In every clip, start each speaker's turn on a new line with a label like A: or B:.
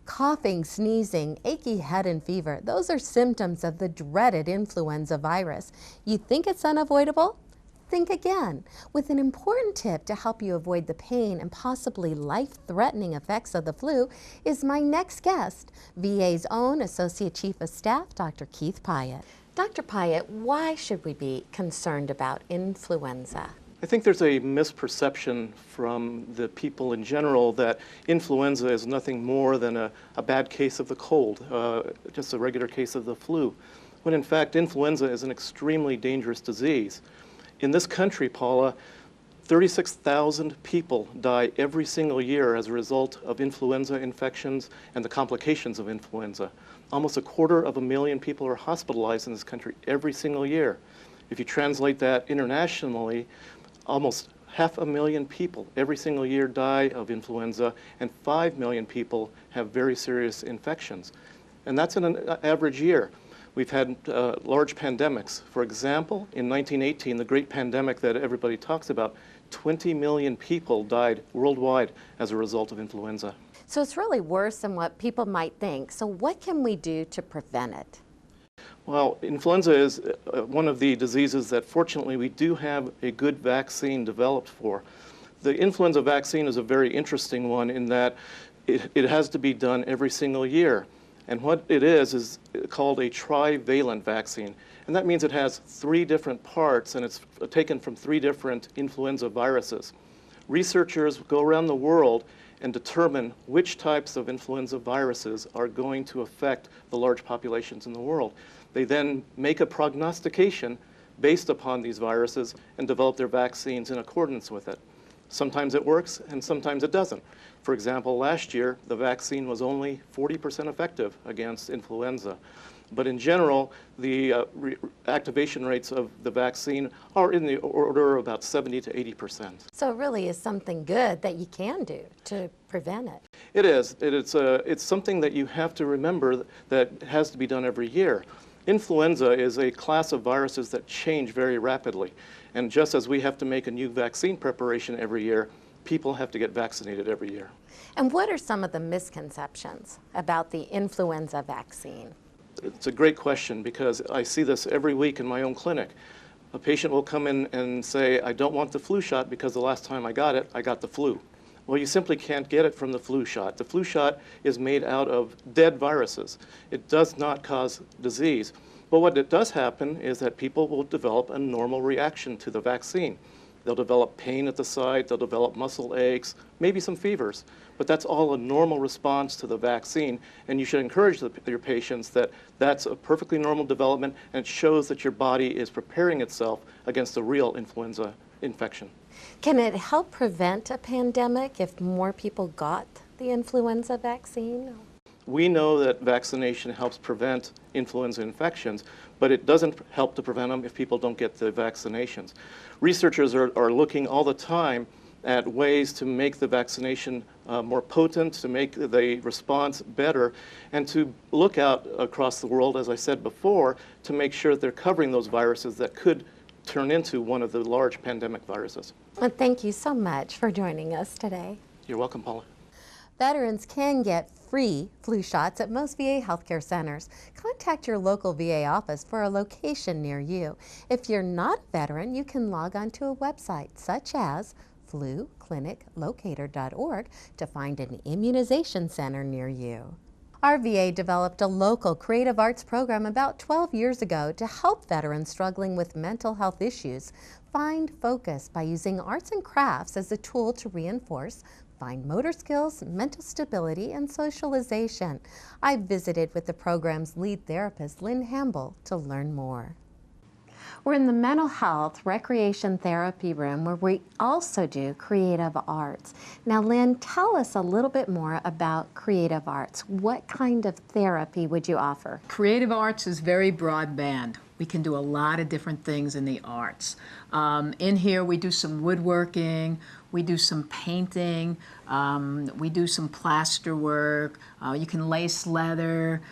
A: Coughing, sneezing, achy head and fever, those are symptoms of the dreaded influenza virus. You think it's unavoidable? Think again. With an important tip to help you avoid the pain and possibly life-threatening effects of the flu is my next guest, VA's own Associate Chief of Staff, Dr. Keith Pyatt. Dr. Pyatt, why should we be concerned about influenza?
B: I think there's a misperception from the people in general that influenza is nothing more than a bad case of the cold, just a regular case of the flu, when in fact influenza is an extremely dangerous disease. In this country, Paula, 36,000 people die every single year as a result of influenza infections and the complications of influenza. Almost 250,000 people are hospitalized in this country every single year. If you translate that internationally, almost 500,000 people every single year die of influenza, and 5 million people have very serious infections. And that's in an average year. We've had large pandemics. For example, in 1918, the great pandemic that everybody talks about, 20 million people died worldwide as a result of influenza.
A: So it's really worse than what people might think. So what can we do to prevent it?
B: Well, influenza is one of the diseases that fortunately we do have a good vaccine developed for. The influenza vaccine is a very interesting one in that it has to be done every single year. And what it is called a trivalent vaccine. And that means it has 3 different parts and it's taken from 3 different influenza viruses. Researchers go around the world and determine which types of influenza viruses are going to affect the large populations in the world. They then make a prognostication based upon these viruses and develop their vaccines in accordance with it. Sometimes it works and sometimes it doesn't. For example, last year, the vaccine was only 40% effective against influenza. But in general, the activation rates of the vaccine are in the order of about 70 to 80%.
A: So it really is something good that you can do to prevent it.
B: It is. It's something that you have to remember that has to be done every year. Influenza is a class of viruses that change very rapidly. And just as we have to make a new vaccine preparation every year, people have to get vaccinated every year.
A: And what are some of the misconceptions about the influenza vaccine?
B: It's a great question because I see this every week in my own clinic. A patient will come in and say, I don't want the flu shot because the last time I got it, I got the flu. Well, you simply can't get it from the flu shot. The flu shot is made out of dead viruses. It does not cause disease. But what it does happen is that people will develop a normal reaction to the vaccine. They'll develop pain at the site, they'll develop muscle aches, maybe some fevers. But that's all a normal response to the vaccine, and you should encourage your patients that that's a perfectly normal development, and it shows that your body is preparing itself against a real influenza infection.
A: Can it help prevent a pandemic if more people got the influenza vaccine?
B: We know that vaccination helps prevent influenza infections, but it doesn't help to prevent them if people don't get the vaccinations. Researchers are looking all the time at ways to make the vaccination more potent, to make the response better, and to look out across the world, as I said before, to make sure that they're covering those viruses that could turn into one of the large pandemic viruses.
A: Well, thank you so much for joining us today.
B: You're welcome, Paula.
A: Veterans can get free flu shots at most VA healthcare centers. Contact your local VA office for a location near you. If you're not a veteran, you can log on to a website such as flucliniclocator.org to find an immunization center near you. Our VA developed a local creative arts program about 12 years ago to help veterans struggling with mental health issues find focus by using arts and crafts as a tool to reinforce fine motor skills, mental stability, and socialization. I visited with the program's lead therapist, Lynn Hamble, to learn more. We're in the mental health recreation therapy room where we also do creative arts. Now, Lynn, tell us a little bit more about creative arts. What kind of therapy would you offer?
C: Creative arts is very broadband. We can do a lot of different things in the arts. In here we do some woodworking, we do some painting, we do some plaster work, you can lace leather,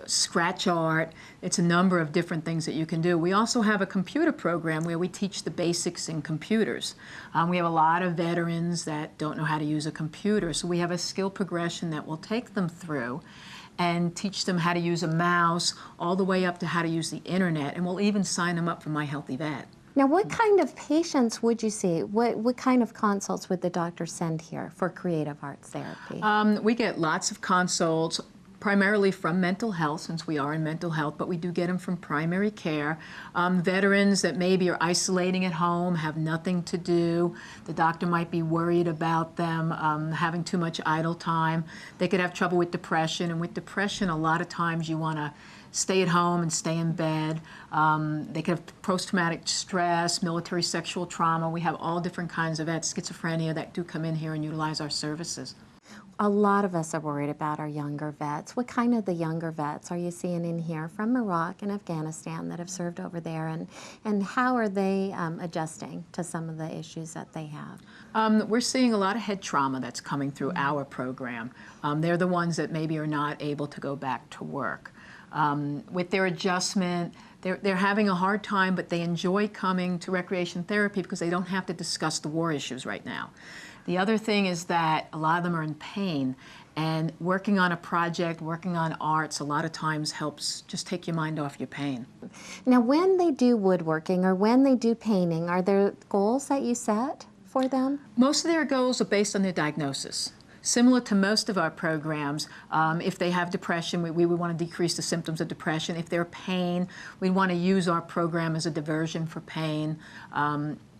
C: scratch art. It's a number of different things that you can do. We also have a computer program where we teach the basics in computers. We have a lot of veterans that don't know how to use a computer, so we have a skill progression that will take them through and teach them how to use a mouse all the way up to how to use the internet, and we'll even sign them up for My Healthy Vet.
A: Now, what kind of patients would you see? What kind of consults would the doctor send here for creative arts therapy?
C: We get lots of consults, primarily from mental health, since we are in mental health, but we do get them from primary care. Veterans that maybe are isolating at home, have nothing to do. The doctor might be worried about them having too much idle time. They could have trouble with depression, and with depression, a lot of times you want to stay at home and stay in bed. They could have post-traumatic stress, military sexual trauma. We have all different kinds of vets, schizophrenia, that do come in here and utilize our services.
A: A lot of us are worried about our younger vets. What kind of the younger vets are you seeing in here from Iraq and Afghanistan that have served over there, and how are they adjusting to some of the issues that they have?
C: We're seeing a lot of head trauma that's coming through our program. They're the ones that maybe are not able to go back to work. With their adjustment, they're having a hard time, but they enjoy coming to recreation therapy because they don't have to discuss the war issues right now. The other thing is that a lot of them are in pain, and working on a project, working on arts, a lot of times helps just take your mind off your pain.
A: Now, when they do woodworking or when they do painting, are there goals that you set for them?
C: Most of their goals are based on their diagnosis. Similar to most of our programs, if they have depression, we would want to decrease the symptoms of depression. If they're pain, we want to use our program as a diversion for pain.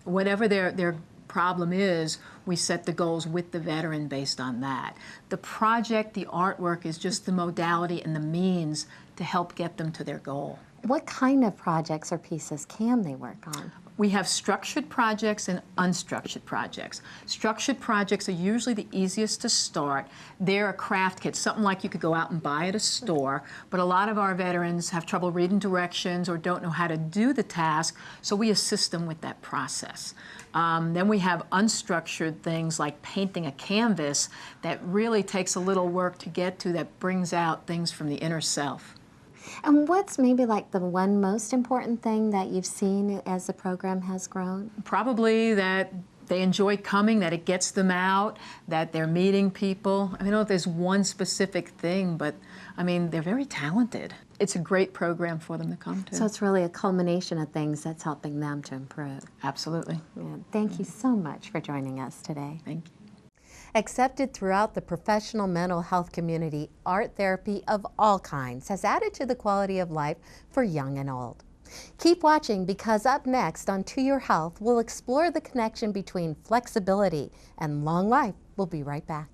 C: Whatever their problem is, we set the goals with the veteran based on that. The project, the artwork, is just the modality and the means to help get them to their goal.
A: What kind of projects or pieces can they work on?
C: We have structured projects and unstructured projects. Structured projects are usually the easiest to start. They're a craft kit, something like you could go out and buy at a store, but a lot of our veterans have trouble reading directions or don't know how to do the task, so we assist them with that process. Then we have unstructured things like painting a canvas that really takes a little work to get to, that brings out things from the inner self.
A: And what's maybe like the one most important thing that you've seen as the program has grown?
C: Probably that they enjoy coming, that it gets them out, that they're meeting people. I don't know if there's one specific thing, but I mean, they're very talented. It's a great program for them to come to.
A: So it's really a culmination of things that's helping them to improve.
C: Absolutely.
A: Yeah. Thank you so much for joining us today.
C: Thank you.
A: Accepted throughout the professional mental health community, art therapy of all kinds has added to the quality of life for young and old. Keep watching, because up next on To Your Health, we'll explore the connection between flexibility and long life. We'll be right back.